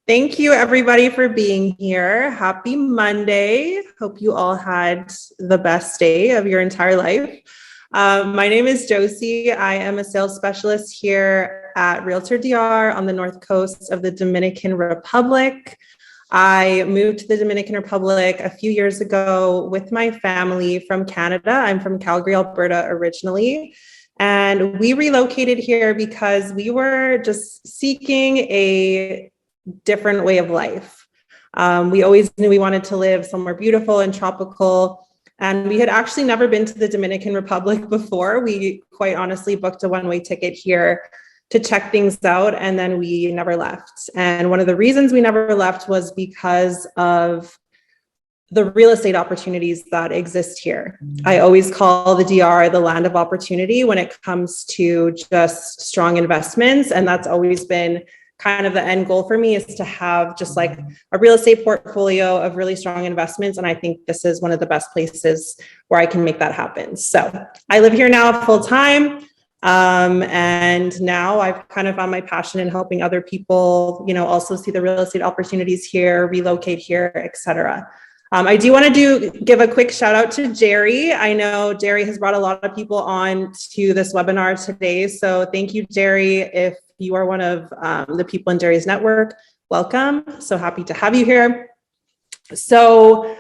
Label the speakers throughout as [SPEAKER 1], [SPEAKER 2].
[SPEAKER 1] Thank you, everybody, for being here. Happy Monday. Hope you all had the best day of your entire life. My name is Josie. I am a sales specialist here at RealtorDR on the North Coast of the Dominican Republic. I moved to the Dominican Republic a few years ago with my family from Canada. I'm from Calgary, Alberta originally. And we relocated here because we were just seeking a different way of life. We always knew we wanted to live somewhere beautiful and tropical. And we had actually never been to the Dominican Republic before. We quite honestly booked a one-way ticket here to check things out, and then we never left. And one of the reasons we never left was because of the real estate opportunities that exist here. I always call the DR the land of opportunity when it comes to just strong investments. And that's always been kind of the end goal for me, is to have just like a real estate portfolio of really strong investments. And I think this is one of the best places where I can make that happen. So I live here now full time. And now I've kind of found my passion in helping other people, also see the real estate opportunities here, relocate here, et cetera. I do want to give a quick shout out to Jerry. I know Jerry has brought a lot of people on to this webinar today. So thank you, Jerry. If you are one of the people in Jerry's network, welcome. So happy to have you here. So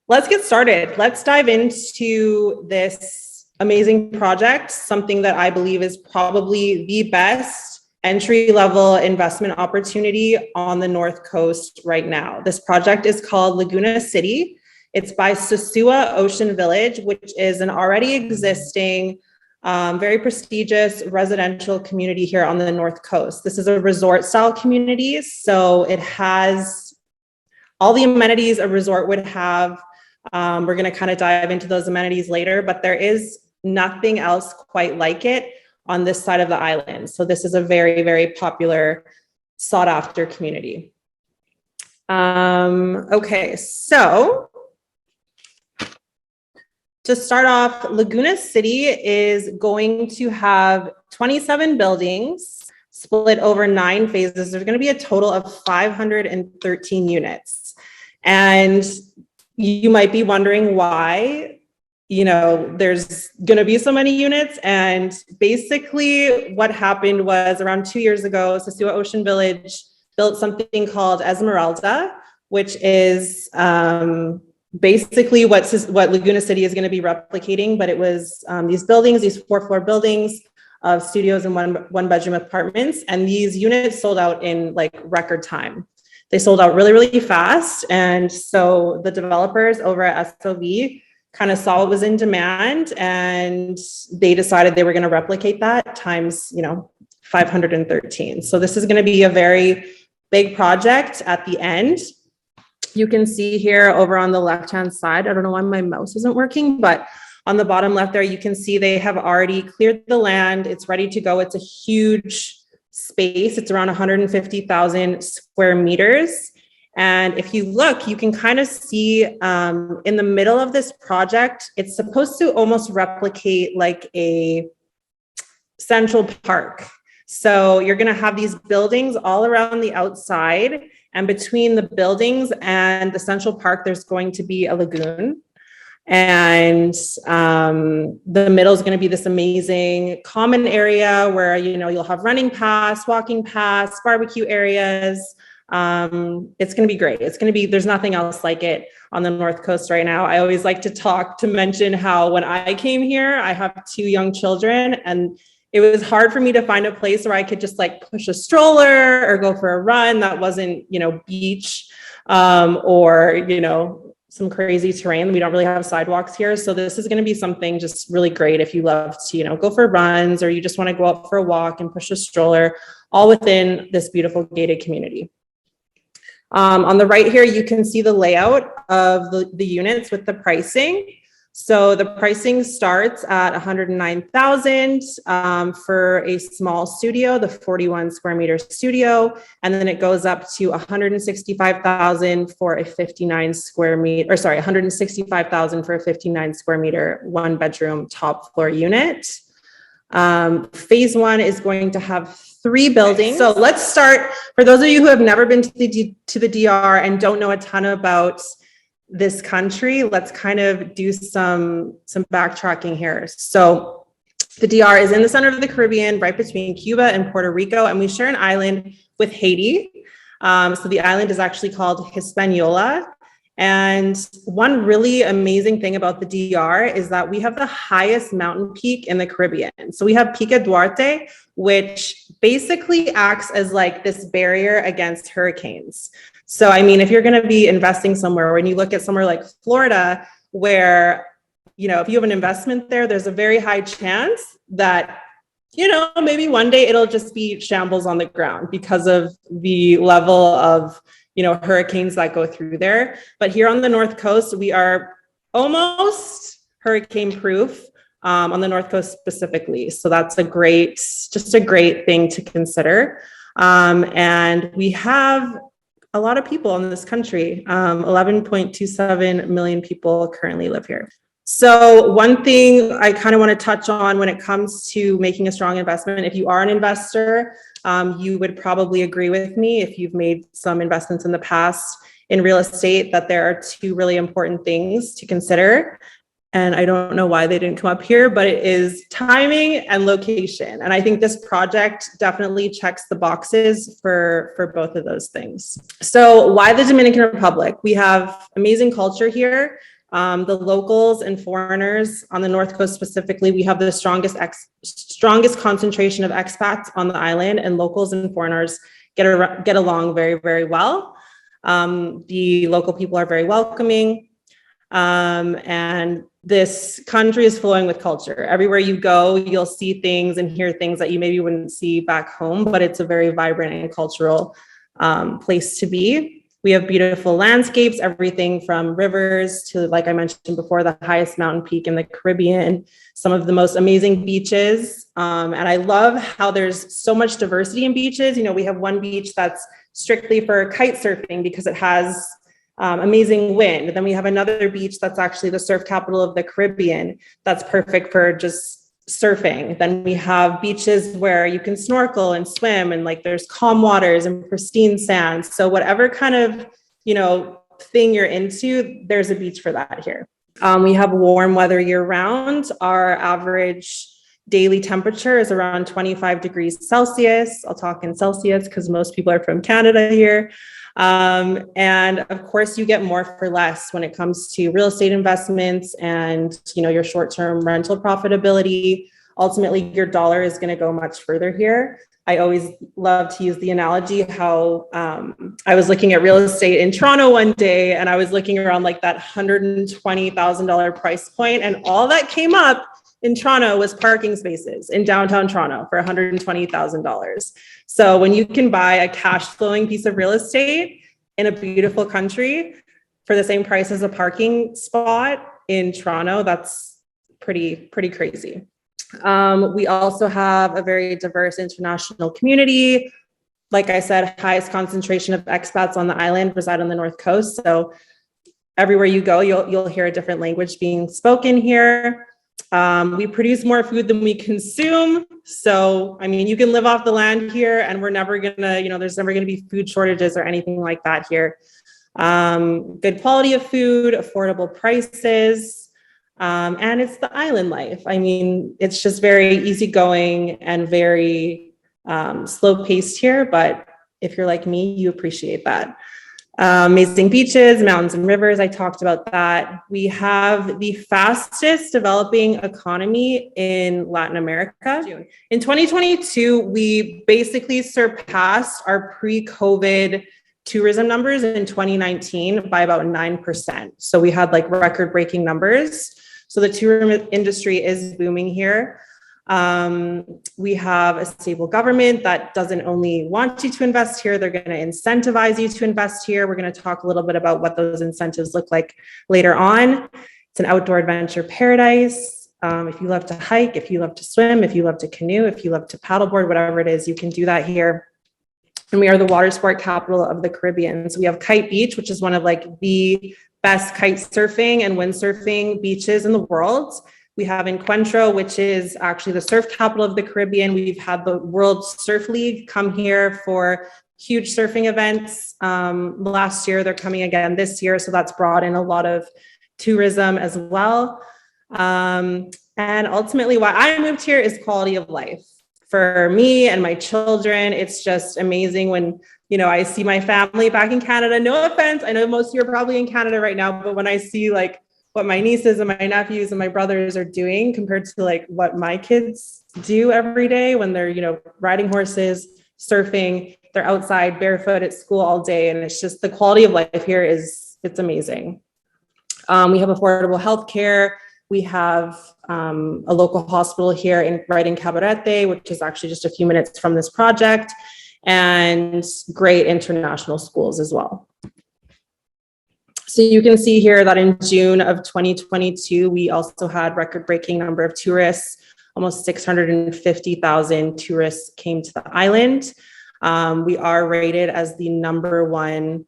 [SPEAKER 1] let's get started. Let's dive into this amazing project, something that I believe is probably the best entry-level investment opportunity on the North Coast right now. This project is called Laguna City. It's by Sosua Ocean Village, which is an already existing, very prestigious residential community here on the North Coast. This is a resort-style community, so it has all the amenities a resort would have. We're going to kind of dive into those amenities later, but there is nothing else quite like it on this side of the island. So this is a very, very popular, sought after community. Okay, so to start off, Laguna City is going to have 27 buildings split over 9 phases. There's going to be a total of 513 units. And you might be wondering why there's going to be so many units. And basically what happened was around 2 years ago, Sosua Ocean Village built something called Esmeralda, which is basically what Laguna City is going to be replicating. But it was these 4-floor buildings of studios and one bedroom apartments. And these units sold out in like record time. They sold out really, really fast. And so the developers over at SOV kind of saw what was in demand, and they decided they were going to replicate that times, 513. So this is going to be a very big project at the end. You can see here over on the left-hand side, I don't know why my mouse isn't working, but on the bottom left there, you can see they have already cleared the land. It's ready to go. It's a huge space. It's around 150,000 square meters. And if you look, you can kind of see in the middle of this project, it's supposed to almost replicate like a Central Park. So you're going to have these buildings all around the outside, and between the buildings and the Central Park, there's going to be a lagoon. And the middle is going to be this amazing common area where, you'll have running paths, walking paths, barbecue areas. It's going to be great. There's nothing else like it on the North Coast right now. I always like to mention how when I came here, I have 2 young children, and it was hard for me to find a place where I could just like push a stroller or go for a run that wasn't, beach, or, some crazy terrain. We don't really have sidewalks here. So this is going to be something just really great if you love to, go for runs, or you just want to go out for a walk and push a stroller, all within this beautiful gated community. On the right here, you can see the layout of the units with the pricing. So the pricing starts at $109,000 for a small studio, the 41 square meter studio, and then it goes up to $165,000 for a 59 square meter, or sorry, $165,000 for a 59 square meter, 1 bedroom top floor unit. Phase 1 is going to have 3 buildings. So let's start. For those of you who have never been to the DR and don't know a ton about this country, let's kind of do some backtracking here. So the DR is in the center of the Caribbean, right between Cuba and Puerto Rico, and we share an island with Haiti. So the island is actually called Hispaniola. And one really amazing thing about the DR is that we have the highest mountain peak in the Caribbean. So we have Pico Duarte, which basically acts as like this barrier against hurricanes. So, I mean, if you're going to be investing somewhere, when you look at somewhere like Florida, where, you know, if you have an investment there, there's a very high chance that, you know, maybe one day it'll just be shambles on the ground because of the level of, you know, hurricanes that go through there. But here on the North Coast, we are almost hurricane proof on the North Coast specifically. So that's just a great thing to consider. And we have a lot of people in this country. 11.27 million people currently live here. So one thing I kind of want to touch on when it comes to making a strong investment, if you are an investor, you would probably agree with me if you've made some investments in the past in real estate, that there are 2 really important things to consider. And I don't know why they didn't come up here, but it is timing and location. And I think this project definitely checks the boxes for both of those things. So why the Dominican Republic? We have amazing culture here. The locals and foreigners on the North Coast specifically, we have the strongest concentration of expats on the island, and locals and foreigners get along very, very well. The local people are very welcoming, and this country is flowing with culture. Everywhere you go, you'll see things and hear things that you maybe wouldn't see back home, but it's a very vibrant and cultural place to be. We have beautiful landscapes, everything from rivers to, like I mentioned before, the highest mountain peak in the Caribbean, some of the most amazing beaches. And I love how there's so much diversity in beaches. You know, we have one beach that's strictly for kite surfing because it has amazing wind. Then we have another beach that's actually the surf capital of the Caribbean that's perfect for just surfing. Then we have beaches where you can snorkel and swim, and like there's calm waters and pristine sands. So whatever kind of, you know, thing you're into, there's a beach for that here. We have warm weather year round. Our average daily temperature is around 25 degrees Celsius. I'll talk in Celsius because most people are from Canada here. And of course you get more for less when it comes to real estate investments and, you know, your short-term rental profitability. Ultimately, your dollar is going to go much further here. I always love to use the analogy how I was looking at real estate in Toronto one day, and I was looking around like that $120,000 price point, and all that came up in Toronto was parking spaces in downtown Toronto for $120,000. So when you can buy a cash flowing piece of real estate in a beautiful country for the same price as a parking spot in Toronto, that's pretty crazy. We also have a very diverse international community. Like I said, highest concentration of expats on the island reside on the North Coast. So everywhere you go, you'll hear a different language being spoken here. We produce more food than we consume. So, I mean, you can live off the land here and we're never gonna, you know, there's never gonna be food shortages or anything like that here. Good quality of food, affordable prices, and it's the island life. I mean, it's just very easygoing and very slow paced here, but if you're like me, you appreciate that. Amazing beaches, mountains, and rivers. I talked about that. We have the fastest developing economy in Latin America. In 2022, we basically surpassed our pre-COVID tourism numbers in 2019 by about 9%. So we had like record-breaking numbers. So the tourism industry is booming here. We have a stable government that doesn't only want you to invest here, they're going to incentivize you to invest here. We're going to talk a little bit about what those incentives look like later on. It's an outdoor adventure paradise. If you love to hike, if you love to swim, if you love to canoe, if you love to paddleboard, whatever it is, you can do that here. And we are the water sport capital of the Caribbean. So we have Kite Beach, which is one of like the best kite surfing and windsurfing beaches in the world. We have Encuentro, which is actually the surf capital of the Caribbean. We've had the World Surf League come here for huge surfing events. Last year, they're coming again this year. So that's brought in a lot of tourism as well. And ultimately, why I moved here is quality of life. For me and my children, it's just amazing when, I see my family back in Canada. No offense, I know most of you are probably in Canada right now, but when I see like what my nieces and my nephews and my brothers are doing compared to like what my kids do every day when they're, riding horses, surfing, they're outside barefoot at school all day. And it's just the quality of life here it's amazing. We have affordable healthcare. We have a local hospital here right in Cabarete, which is actually just a few minutes from this project, and great international schools as well. So you can see here that in June of 2022, we also had record-breaking number of tourists. Almost 650,000 tourists came to the island. We are rated as the #1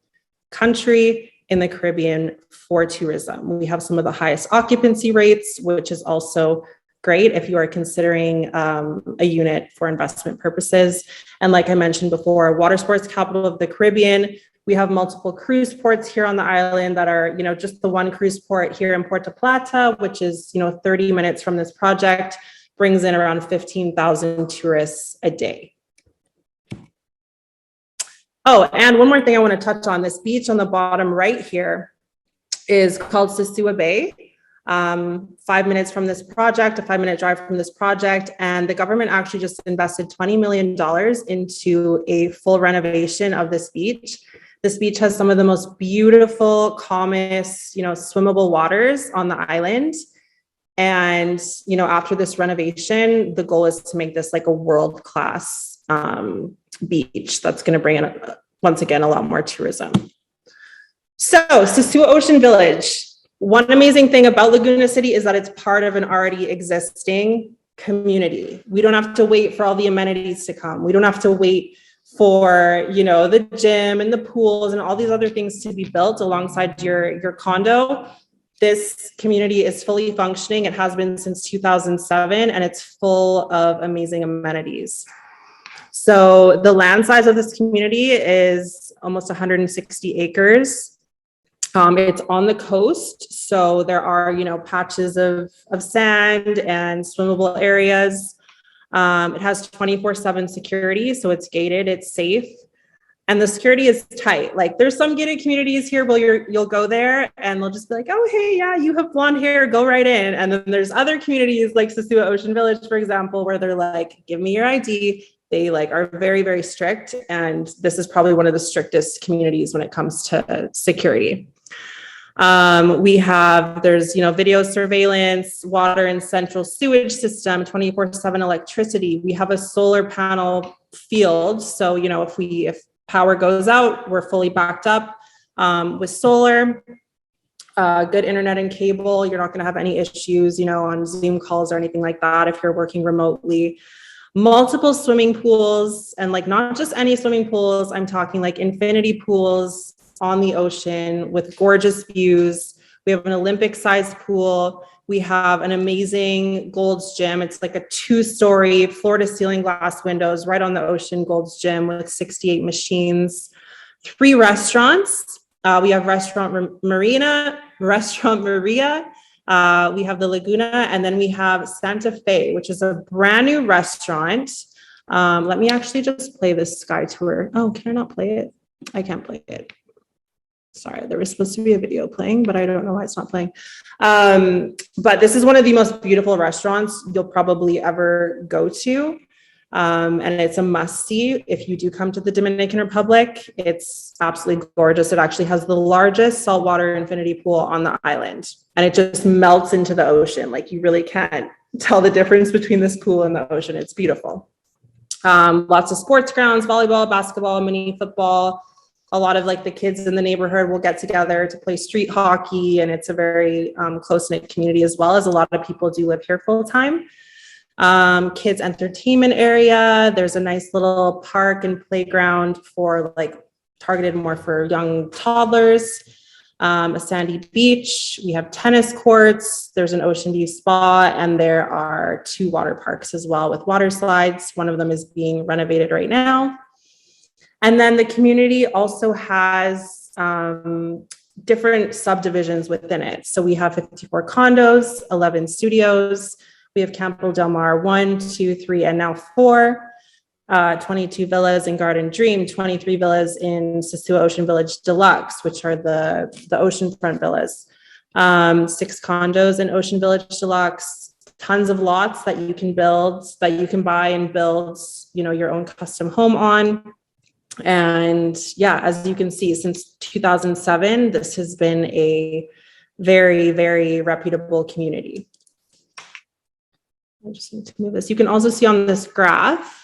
[SPEAKER 1] country in the Caribbean for tourism. We have some of the highest occupancy rates, which is also great if you are considering a unit for investment purposes. And like I mentioned before, water sports capital of the Caribbean. We have multiple cruise ports here on the island that are, just the one cruise port here in Puerto Plata, which is, 30 minutes from this project, brings in around 15,000 tourists a day. Oh, and one more thing I want to touch on, this beach on the bottom right here is called Sosua Bay. 5 minutes from this project, a 5-minute drive from this project. And the government actually just invested $20 million into a full renovation of this beach. This beach has some of the most beautiful, calmest, swimmable waters on the island. And, after this renovation, the goal is to make this like a world-class beach that's going to bring in, once again, a lot more tourism. So Sosua Ocean Village. One amazing thing about Laguna City is that it's part of an already existing community. We don't have to wait for all the amenities to come. We don't have to wait for, the gym and the pools and all these other things to be built alongside your condo. This community is fully functioning. It has been since 2007, and it's full of amazing amenities. So the land size of this community is almost 160 acres. It's on the coast, so there are, patches of sand and swimmable areas. It has 24/7 security, so it's gated, it's safe, and the security is tight. Like there's some gated communities here where you'll go there and they'll just be like, oh, hey, yeah, you have blonde hair, go right in. And then there's other communities like Sosua Ocean Village, for example, where they're like, give me your ID. They are very, very strict. And this is probably one of the strictest communities when it comes to security. There's video surveillance, water and central sewage system, 24/7 electricity. We have a solar panel field. So, if power goes out, we're fully backed up with solar, good internet and cable. You're not going to have any issues, on Zoom calls or anything like that if you're working remotely. Multiple swimming pools, and not just any swimming pools. I'm talking like infinity pools on the ocean with gorgeous views. We have an Olympic-sized pool. We have an amazing Gold's Gym. It's like a 2-story floor-to-ceiling glass windows right on the ocean Gold's Gym with 68 machines. 3 restaurants. We have Restaurant Maria. We have the Laguna, and then we have Santa Fe, which is a brand new restaurant. Let me actually just play this sky tour. Oh, can I not play it? I can't play it. Sorry, there was supposed to be a video playing, but I don't know why it's not playing. But this is one of the most beautiful restaurants you'll probably ever go to. And it's a must-see if you do come to the Dominican Republic. It's absolutely gorgeous. It actually has the largest saltwater infinity pool on the island. And it just melts into the ocean. Like you really can't tell the difference between this pool and the ocean. It's beautiful. Lots of sports grounds, volleyball, basketball, mini football. A lot of the kids in the neighborhood will get together to play street hockey, and it's a very close-knit community, as well as a lot of people do live here full-time. Kids entertainment area. There's a nice little park and playground for targeted more for young toddlers. a sandy beach. We have tennis courts. There's an ocean view spa, and there are 2 water parks as well with water slides. One of them is being renovated right now. And then the community also has different subdivisions within it. So we have 54 condos, 11 studios. We have Campo Del Mar 1, 2, 3, and now 4. 22 villas in Garden Dream, 23 villas in Sosua Ocean Village Deluxe, which are the oceanfront villas. 6 condos in Ocean Village Deluxe, tons of lots that you can build, that you can buy and build, your own custom home on. And yeah, as you can see, since 2007, this has been a very, very reputable community. I just need to move this. You can also see on this graph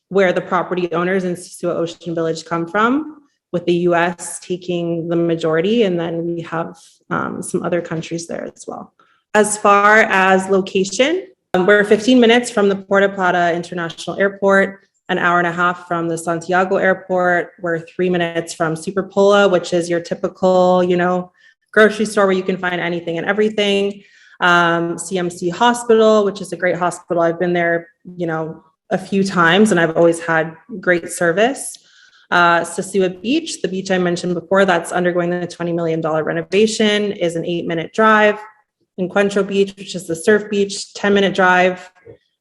[SPEAKER 1] where the property owners in Sosua Ocean Village come from, with the US taking the majority, and then we have some other countries there as well. As far as location, we're 15 minutes from the Puerto Plata International Airport, an hour and a half from the Santiago Airport. We're 3 minutes from Superpola, which is your typical, grocery store where you can find anything and everything. CMC Hospital, which is a great hospital. I've been there, a few times, and I've always had great service. Sosua Beach, the beach I mentioned before, that's undergoing the $20 million renovation, is an 8-minute drive. Encuentro Beach, which is the surf beach, 10-minute drive.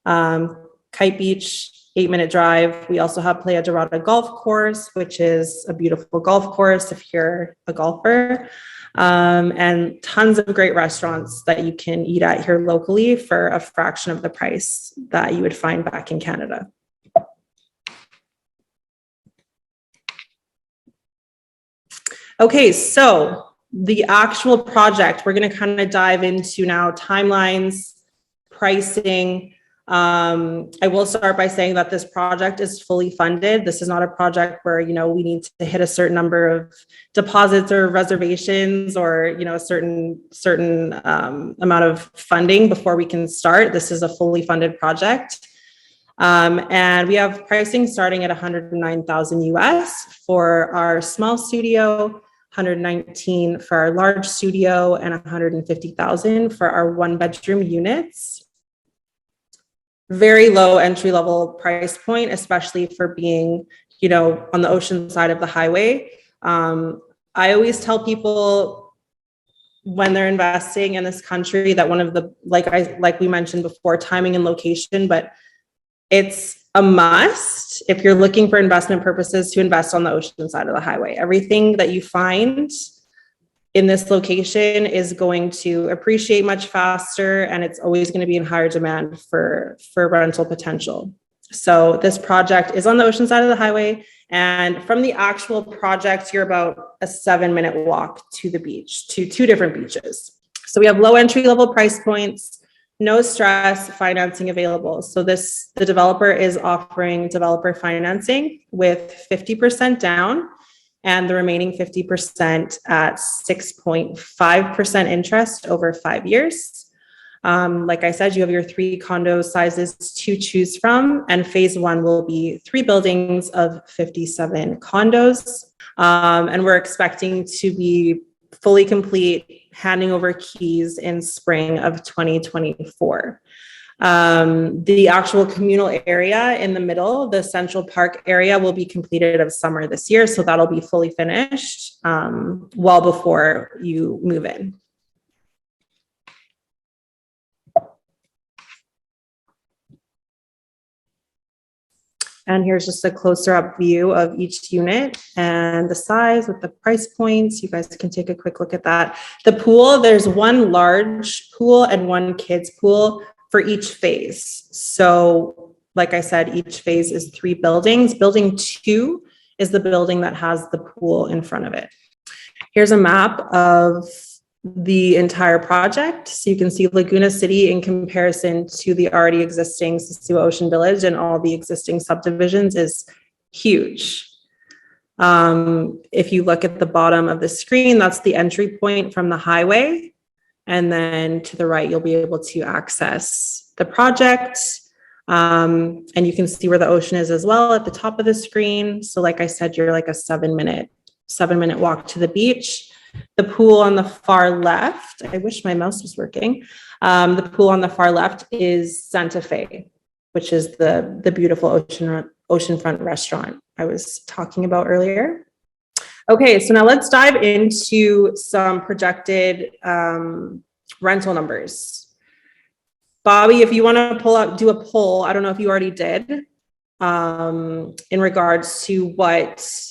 [SPEAKER 1] Kite Beach, 8-minute drive. We also have Playa Dorada Golf Course, which is a beautiful golf course if you're a golfer. And tons of great restaurants that you can eat at here locally for a fraction of the price that you would find back in Canada. Okay, so the actual project, we're going to kind of dive into now timelines, pricing. I will start by saying that this project is fully funded. This is not a project where, we need to hit a certain number of deposits or reservations or, a certain amount of funding before we can start. This is a fully funded project. And we have pricing starting at 109,000 US for our small studio, 119 for our large studio, and 150,000 for our 1-bedroom units. Very low entry level price point, especially for being, on the ocean side of the highway. I always tell people when they're investing in this country that one of the, like we mentioned before, timing and location, but it's a must if you're looking for investment purposes to invest on the ocean side of the highway. Everything that you find in this location is going to appreciate much faster, and it's always going to be in higher demand for rental potential. So this project is on the ocean side of the highway, and from the actual project, you're about a 7-minute walk to the beach, to 2 different beaches. So we have low entry level price points, no stress, financing available. So the developer is offering developer financing with 50% down, and the remaining 50% at 6.5% interest over 5 years. Like I said, you have your 3 condo sizes to choose from, and phase 1 will be 3 buildings of 57 condos. And we're expecting to be fully complete, handing over keys in spring of 2024. The actual communal area in the middle, the Central Park area, will be completed of summer this year. So that'll be fully finished well before you move in. And here's just a closer up view of each unit and the size with the price points. You guys can take a quick look at that. The pool, there's 1 large pool and 1 kids pool for each phase. So like I said, each phase is 3 buildings. Building 2 is the building that has the pool in front of it. Here's a map of the entire project. So you can see Laguna City in comparison to the already existing Sosua Ocean Village and all the existing subdivisions is huge. If you look at the bottom of the screen, that's the entry point from the highway. And then to the right, you'll be able to access the project. And you can see where the ocean is as well at the top of the screen. So like I said, you're like a 7-minute walk to the beach. The pool on the far left, I wish my mouse was working. The pool on the far left is Santa Fe, which is the beautiful oceanfront restaurant I was talking about earlier. Okay, so now let's dive into some projected rental numbers. Bobby, if you want to do a poll, I don't know if you already did, in regards to what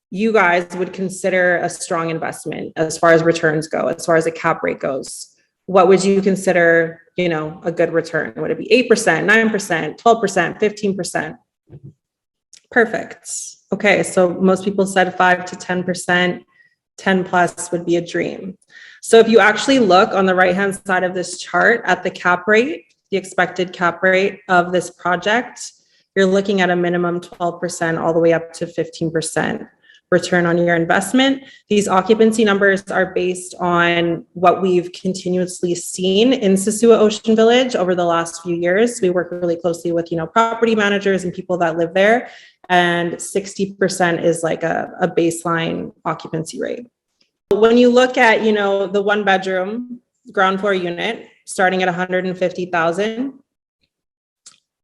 [SPEAKER 1] you guys would consider a strong investment as far as returns go, as far as a cap rate goes. What would you consider, a good return? Would it be 8%, 9%, 12%, 15%? Perfect. Okay, so most people said 5 to 10%, 10 plus would be a dream. So if you actually look on the right-hand side of this chart at the cap rate, the expected cap rate of this project, you're looking at a minimum 12% all the way up to 15% return on your investment. These occupancy numbers are based on what we've continuously seen in Sosua Ocean Village over the last few years. We work really closely with, property managers and people that live there, and 60% is like a baseline occupancy rate. When you look at, the one bedroom ground floor unit starting at 150,000,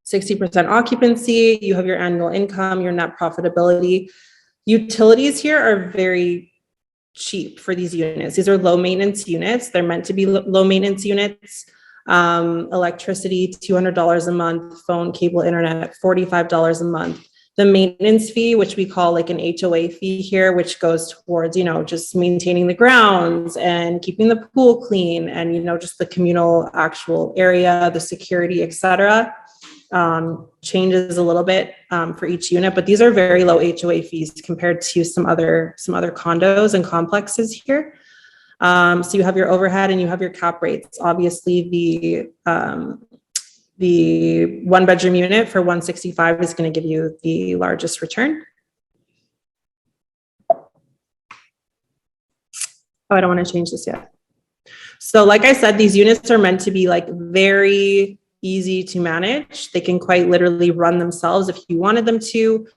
[SPEAKER 1] 60% occupancy, you have your annual income, your net profitability. Utilities here are very cheap for these units. These are low maintenance units. They're meant to be low maintenance units. Electricity, $200 a month, phone, cable, internet, $45 a month. The maintenance fee, which we call like an HOA fee here, which goes towards, just maintaining the grounds and keeping the pool clean and, just the communal actual area, the security, etc. Changes a little bit for each unit, but these are very low HOA fees compared to some other condos and complexes here. So you have your overhead and you have your cap rates. Obviously, the one bedroom unit for 165 is going to give you the largest return. Oh, I don't want to change this yet. So like I said, these units are meant to be like very easy to manage. They can quite literally run themselves if you wanted them to.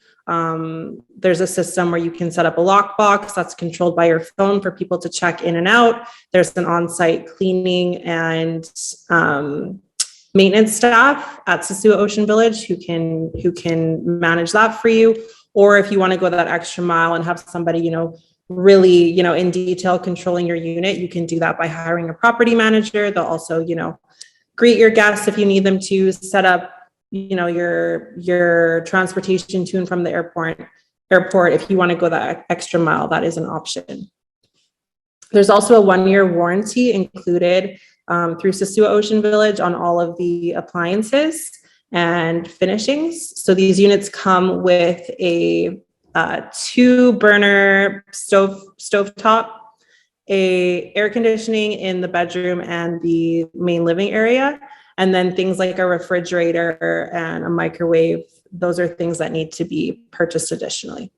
[SPEAKER 1] There's a system where you can set up a lockbox that's controlled by your phone for people to check in and out. There's an on-site cleaning and maintenance staff at Sosua Ocean Village who can manage that for you. Or if you want to go that extra mile and have somebody, really, in detail controlling your unit, you can do that by hiring a property manager. They'll also, greet your guests if you need them to, set up, your transportation to and from the airport. If you want to go that extra mile, that is an option. There's also a 1-year warranty included through Sosua Ocean Village on all of the appliances and finishings. So these units come with a 2-burner stovetop, a air conditioning in the bedroom and the main living area, and then things like a refrigerator and a microwave. Those are things that need to be purchased additionally.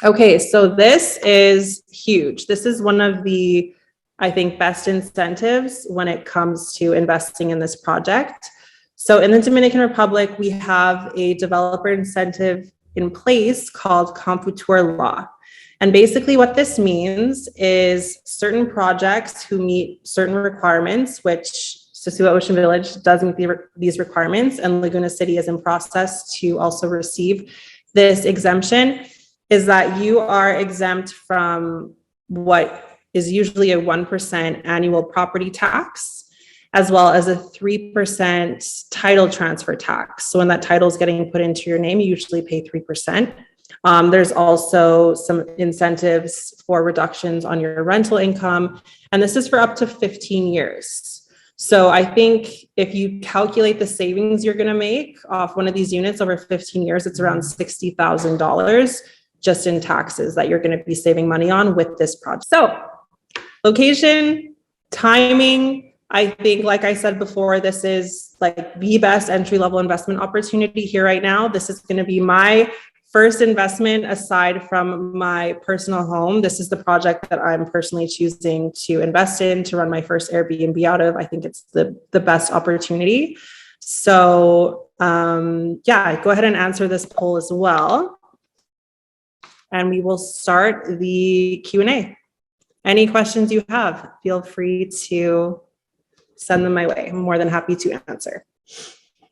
[SPEAKER 1] Okay, so this is huge. This is one of the, I think, best incentives when it comes to investing in this project. So in the Dominican Republic, we have a developer incentive in place called Computur Law. And basically what this means is certain projects who meet certain requirements, which Sosua Ocean Village does meet these requirements, and Laguna City is in process to also receive this exemption, is that you are exempt from what is usually a 1% annual property tax, as well as a 3% title transfer tax. So when that title is getting put into your name, you usually pay 3%. There's also some incentives for reductions on your rental income, and this is for up to 15 years. So I think if you calculate the savings you're going to make off one of these units over 15 years, it's around $60,000 just in taxes that you're going to be saving money on with this project. So location, timing, I think, like I said before, this is like the best entry-level investment opportunity here right now. This is going to be my first investment aside from my personal home. This is the project that I'm personally choosing to invest in, to run my first Airbnb out of. I think it's the best opportunity. So yeah, go ahead and answer this poll as well. and we will start the Q&A. Any questions you have, feel free to send them my way. I'm more than happy to answer.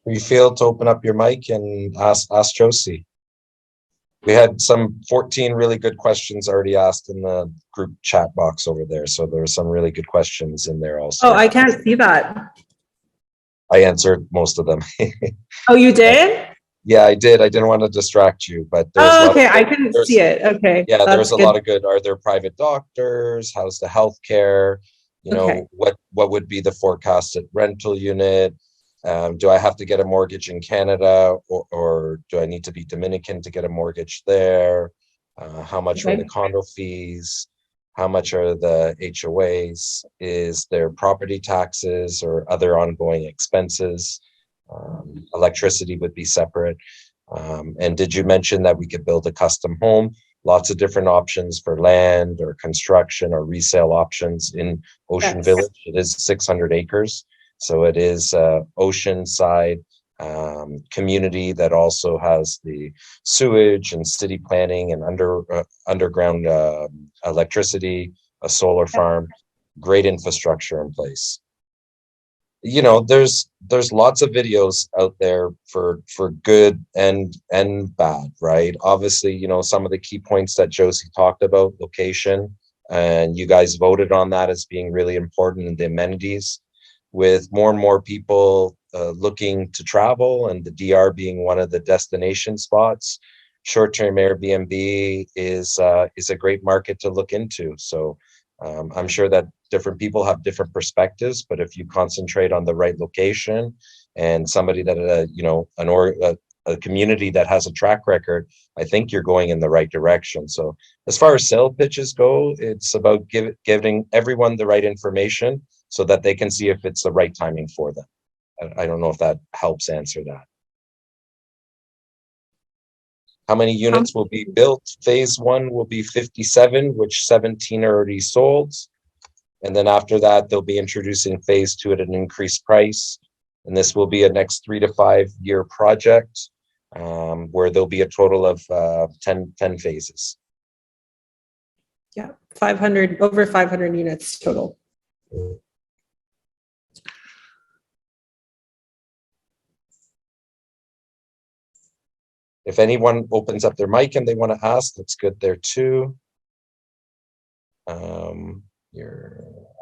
[SPEAKER 2] You feel to open up your mic and ask Josie. We had some 14 really good questions already asked in the group chat box over there. So there were some really good questions in there also.
[SPEAKER 1] Oh, I can't see that.
[SPEAKER 2] I answered most of them.
[SPEAKER 1] Oh, you did?
[SPEAKER 2] Yeah, I did. I didn't want to distract you, but
[SPEAKER 1] oh, okay. I couldn't see it. Okay.
[SPEAKER 2] Yeah, there's a lot of good. Are there private doctors? How's the healthcare? You know, what would be the forecasted rental unit? Do I have to get a mortgage in Canada, or do I need to be Dominican to get a mortgage there? How much are the condo fees? How much are the HOAs? Is there property taxes or other ongoing expenses? Electricity would be separate. And did you mention that we could build a custom home? Lots of different options for land or construction or resale options in Ocean Village. It is 600 acres. So it is oceanside community that also has the sewage and city planning and underground electricity, a solar farm, great infrastructure in place. You know, there's lots of videos out there for good and bad, right? Obviously, you know, some of the key points that Josie talked about, location, and you guys voted on that as being really important, and the amenities. With more and more people looking to travel and the DR being one of the destination spots, short-term Airbnb is a great market to look into. So I'm sure that different people have different perspectives, but if you concentrate on the right location and somebody that, you know, a community that has a track record, I think you're going in the right direction. So as far as sale pitches go, it's about giving everyone the right information so that they can see if it's the right timing for them. I don't know if that helps answer that. How many units will be built? Phase 1 will be 57, which 17 are already sold. And then after that, they'll be introducing phase 2 at an increased price. And this will be a next 3 to 5 year project where there'll be a total of 10 phases.
[SPEAKER 1] Yeah, over 500 units total.
[SPEAKER 2] If anyone opens up their mic and they want to ask, that's good there too.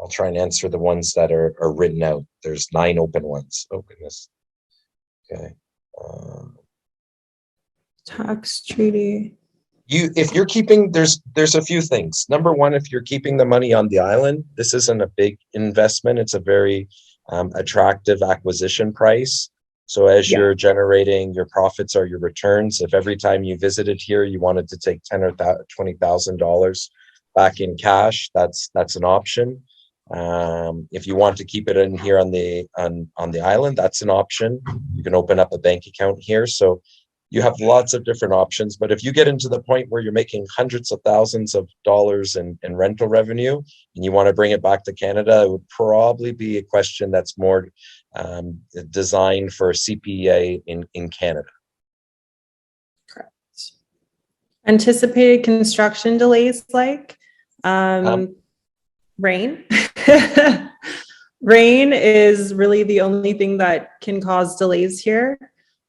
[SPEAKER 2] I'll try and answer the ones that are written out. There's 9 open ones. Oh goodness. Okay.
[SPEAKER 1] Tax treaty.
[SPEAKER 2] If you're keeping, there's a few things. Number one, if you're keeping the money on the island, this isn't a big investment. It's a very attractive acquisition price. So as you're generating your profits or your returns, if every time you visited here, you wanted to take $10,000 or $20,000 back in cash, that's an option. If you want to keep it in here on the island, that's an option. You can open up a bank account here. So you have lots of different options. But if you get into the point where you're making hundreds of thousands of dollars in rental revenue and you want to bring it back to Canada, it would probably be a question that's more designed for CPA in Canada.
[SPEAKER 1] Correct. Anticipated construction delays like rain. Rain is really the only thing that can cause delays here.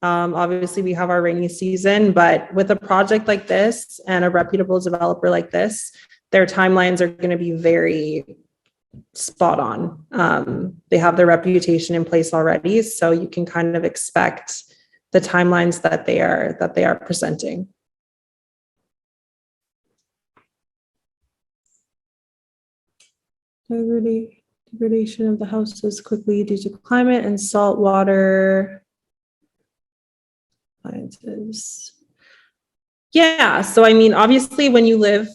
[SPEAKER 1] Obviously, we have our rainy season, but with a project like this and a reputable developer like this, their timelines are going to be very spot on. They have their reputation in place already, so you can kind of expect the timelines that they are presenting. Degradation of the houses quickly due to climate and salt water. Yeah, so I mean, obviously, when you live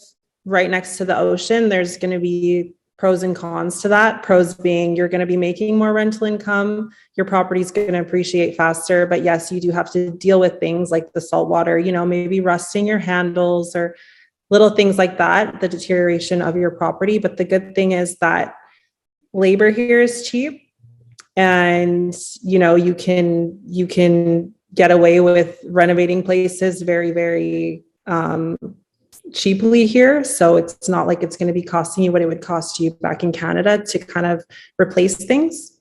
[SPEAKER 1] right next to the ocean, there's going to be pros and cons to that. Pros being you're going to be making more rental income, your property's going to appreciate faster, but yes, you do have to deal with things like the salt water, you know, maybe rusting your handles or little things like that, the deterioration of your property. But the good thing is that labor here is cheap, and you know, you can get away with renovating places very, very cheaply here. So it's not like it's going to be costing you what it would cost you back in Canada to kind of replace things.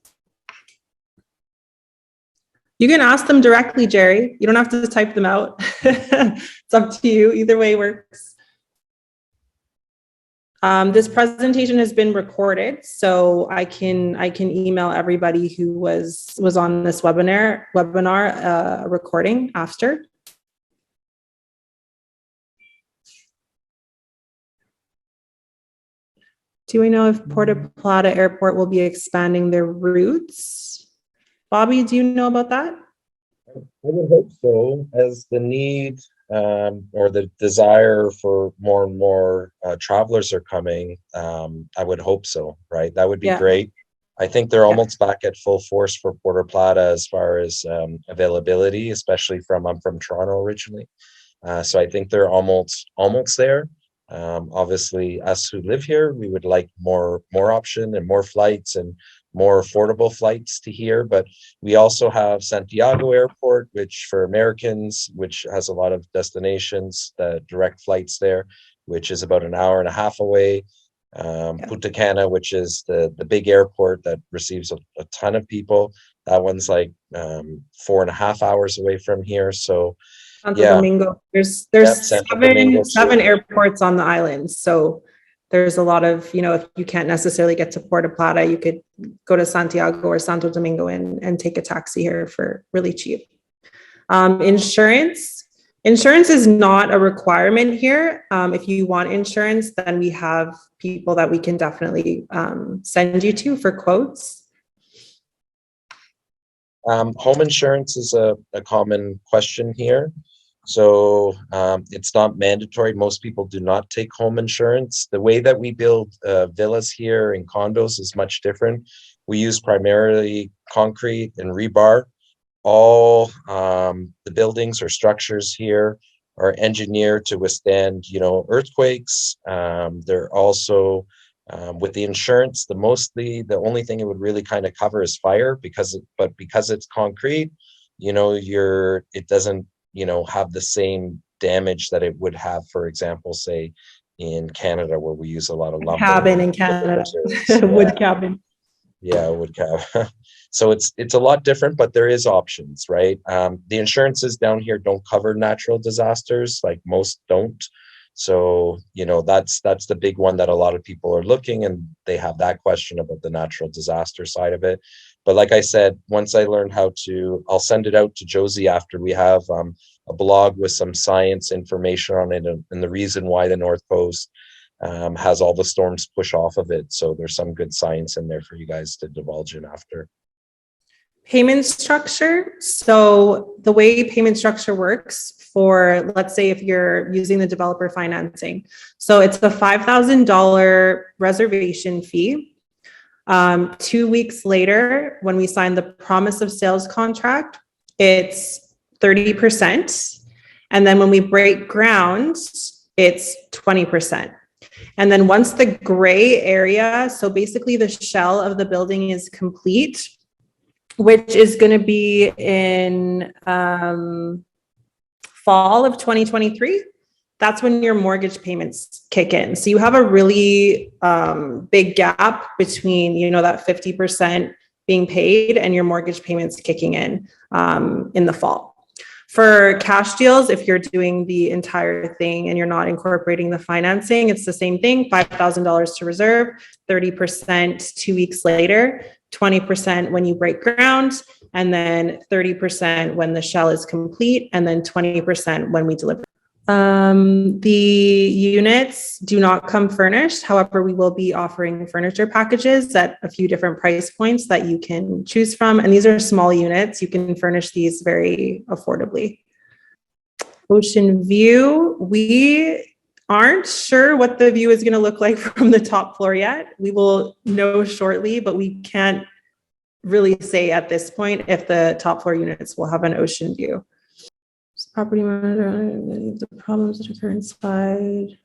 [SPEAKER 1] You can ask them directly, Jerry. You don't have to type them out. It's up to you. Either way works. This presentation has been recorded, so I can email everybody who was on this webinar recording after. Do we know if Puerto Plata Airport will be expanding their routes? Bobby, do you know about that?
[SPEAKER 2] I would hope so, as the need or the desire for more and more travelers are coming. I would hope so, right? That would be great. I think they're almost back at full force for Puerto Plata as far as availability, especially I'm from Toronto originally. So I think they're almost there. Obviously, us who live here, we would like more option and more flights and more affordable flights to here. But we also have Santiago Airport, which for Americans, which has a lot of destinations, the direct flights there, which is about an hour and a half away. Punta Cana, which is the big airport that receives a ton of people. That one's like 4.5 hours away from here. So
[SPEAKER 1] Santo Domingo. There's seven airports on the island. So there's a lot of, if you can't necessarily get to Puerto Plata, you could go to Santiago or Santo Domingo and take a taxi here for really cheap. Insurance is not a requirement here. If you want insurance, then we have people that we can definitely send you to for quotes.
[SPEAKER 2] Home insurance is a common question here. So it's not mandatory. Most people do not take home insurance. The way that we build villas here and condos is much different. We use primarily concrete and rebar. All the buildings or structures here are engineered to withstand, earthquakes. They're also with the insurance, the only thing it would really kind of cover is fire because it's concrete, it doesn't, have the same damage that it would have, for example, say in Canada, where we use a lot of lumber.
[SPEAKER 1] Cabin in Canada, wood cabin.
[SPEAKER 2] Yeah, wood cabin. So it's a lot different, but there is options, right? The insurances down here don't cover natural disasters, like most don't. So, that's the big one that a lot of people are looking, and they have that question about the natural disaster side of it. But like I said, once I learn I'll send it out to Josie after we have a blog with some science information on it and the reason why the North Coast has all the storms push off of it. So there's some good science in there for you guys to divulge in after.
[SPEAKER 1] Payment structure. So the way payment structure works for, let's say if you're using the developer financing. So it's a $5,000 reservation fee. 2 weeks later, when we sign the promise of sales contract, it's 30%. And then when we break ground, it's 20%. And then once the gray area, so basically the shell of the building is complete, which is going to be in fall of 2023, that's when your mortgage payments kick in. So you have a really big gap between, that 50% being paid and your mortgage payments kicking in the fall. For cash deals, if you're doing the entire thing and you're not incorporating the financing, it's the same thing, $5,000 to reserve, 30% 2 weeks later, 20% when you break ground, and then 30% when the shell is complete, and then 20% when we deliver. The units do not come furnished. However, we will be offering furniture packages at a few different price points that you can choose from. And these are small units. You can furnish these very affordably. Ocean view. We aren't sure what the view is going to look like from the top floor yet. We will know shortly, but we can't really say at this point if the top floor units will have an ocean view. Property manager, the problems that occur inside.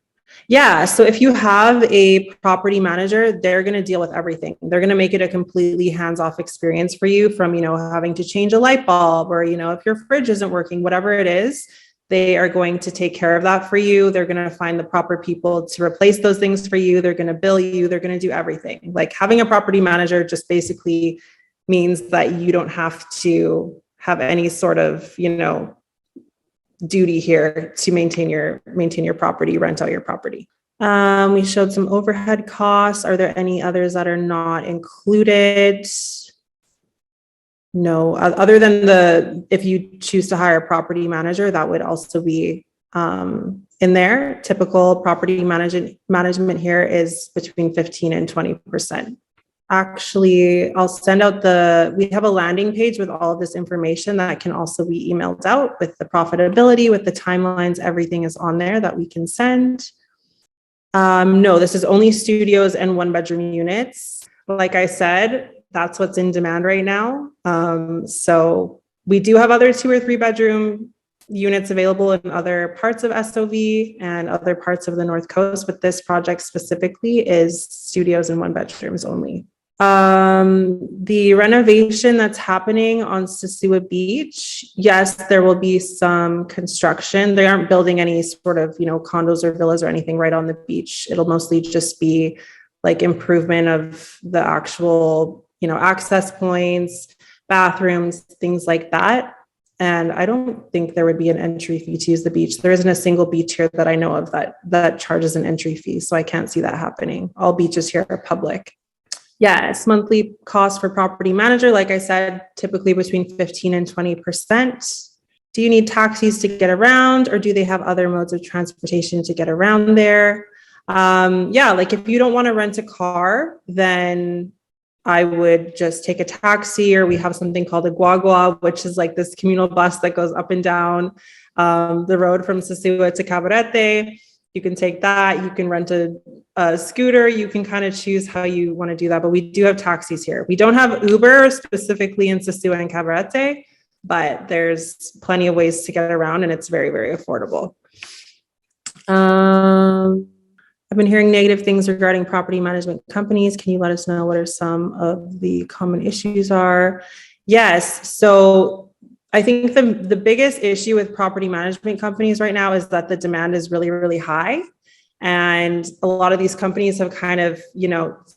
[SPEAKER 1] Yeah, so if you have a property manager, they're going to deal with everything. They're going to make it a completely hands-off experience for you, from, having to change a light bulb, or, if your fridge isn't working, whatever it is, They are going to take care of that for you. They're going to find the proper people to replace those things for you. They're going to bill you. They're going to do everything. Like having a property manager just basically means that you don't have to have any sort of, duty here to maintain your property, rent out your property. We showed some overhead costs. Are there any others that are not included? No, other than if you choose to hire a property manager, that would also be in there. Typical property management here is between 15 and 20%. Actually, I'll send out we have a landing page with all of this information that can also be emailed out with the profitability, with the timelines, everything is on there that we can send. No, this is only studios and 1-bedroom units. Like I said, that's what's in demand right now. So we do have other 2 or 3-bedroom units available in other parts of SOV and other parts of the North Coast, but this project specifically is studios and 1-bedrooms only. The renovation that's happening on Sosua Beach, yes, there will be some construction. They aren't building any sort of, condos or villas or anything right on the beach. It'll mostly just be like improvement of the actual, access points, bathrooms, things like that. And I don't think there would be an entry fee to use the beach. There isn't a single beach here that I know of that charges an entry fee. So I can't see that happening. All beaches here are public. Yes, monthly cost for property manager, like I said, typically between 15 and 20%. Do you need taxis to get around, or do they have other modes of transportation to get around there? Like if you don't want to rent a car, then I would just take a taxi, or we have something called a guagua, which is like this communal bus that goes up and down the road from Sosua to Cabarete. You can take that. You can rent a scooter. You can kind of choose how you want to do that. But we do have taxis here. We don't have Uber specifically in Sosua and Cabarete, but there's plenty of ways to get around, and it's very, very affordable. I've been hearing negative things regarding property management companies. Can you let us know what are some of the common issues are? Yes. So I think the biggest issue with property management companies right now is that the demand is really, really high. And a lot of these companies have kind of,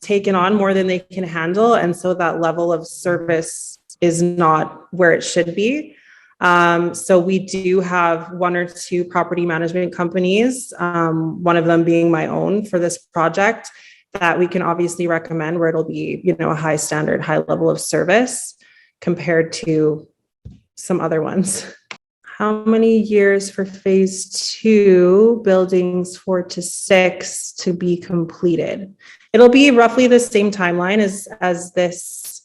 [SPEAKER 1] taken on more than they can handle. And so that level of service is not where it should be. So we do have 1 or 2 property management companies, one of them being my own for this project, that we can obviously recommend, where it'll be, a high standard, high level of service compared to some other ones. How many years for phase 2, buildings 4 to 6 to be completed? It'll be roughly the same timeline as this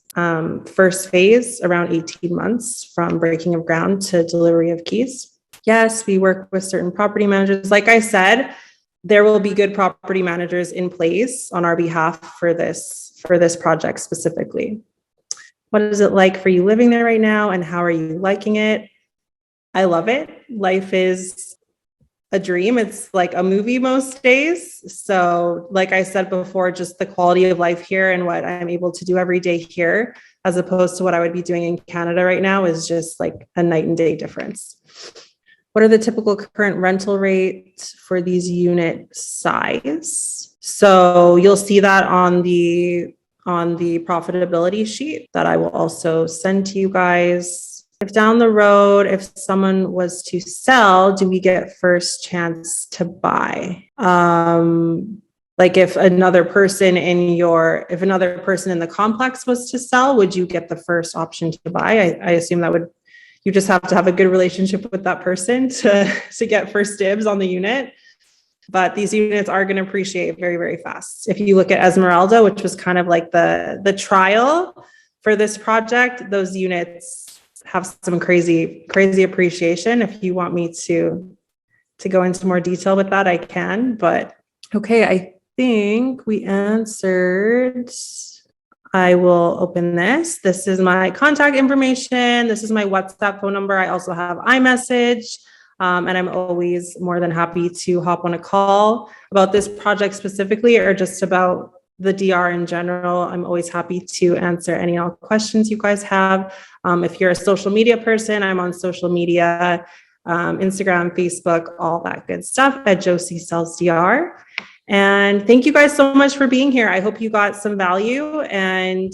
[SPEAKER 1] first phase, around 18 months from breaking of ground to delivery of keys. Yes, we work with certain property managers. Like I said, there will be good property managers in place on our behalf for this project specifically. What is it like for you living there right now, and how are you liking it? I love it. Life is a dream. It's like a movie most days. So like I said before, just the quality of life here and what I'm able to do every day here, as opposed to what I would be doing in Canada right now, is just like a night and day difference. What are the typical current rental rates for these unit size? So you'll see that on the profitability sheet that I will also send to you guys. If down the road, if someone was to sell, do we get first chance to buy? Like if another person in the complex was to sell, would you get the first option to buy? I assume you just have to have a good relationship with that person to get first dibs on the unit. But these units are going to appreciate very, very fast. If you look at Esmeralda, which was kind of like the trial for this project, those units have some crazy appreciation. If you want me to go into more detail with that, I can. But okay, I think we answered. I will open this. This is my contact information. This is my WhatsApp phone number. I also have iMessage. And I'm always more than happy to hop on a call about this project specifically, or just about the DR in general. I'm always happy to answer any and all questions you guys have. If you're a social media person, I'm on social media Instagram, Facebook, all that good stuff at Josie Sells DR. And thank you guys so much for being here. I hope you got some value. And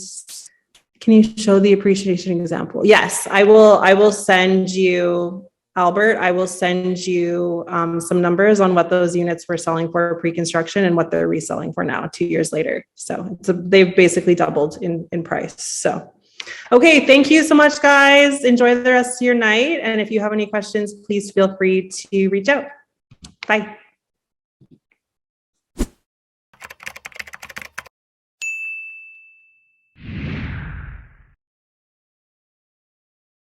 [SPEAKER 1] can you show the appreciation example? Yes, I will send you, Albert, I will send you some numbers on what those units were selling for pre-construction and what they're reselling for now, 2 years later. So they've basically doubled in price. So, okay, thank you so much, guys. Enjoy the rest of your night. And if you have any questions, please feel free to reach out. Bye.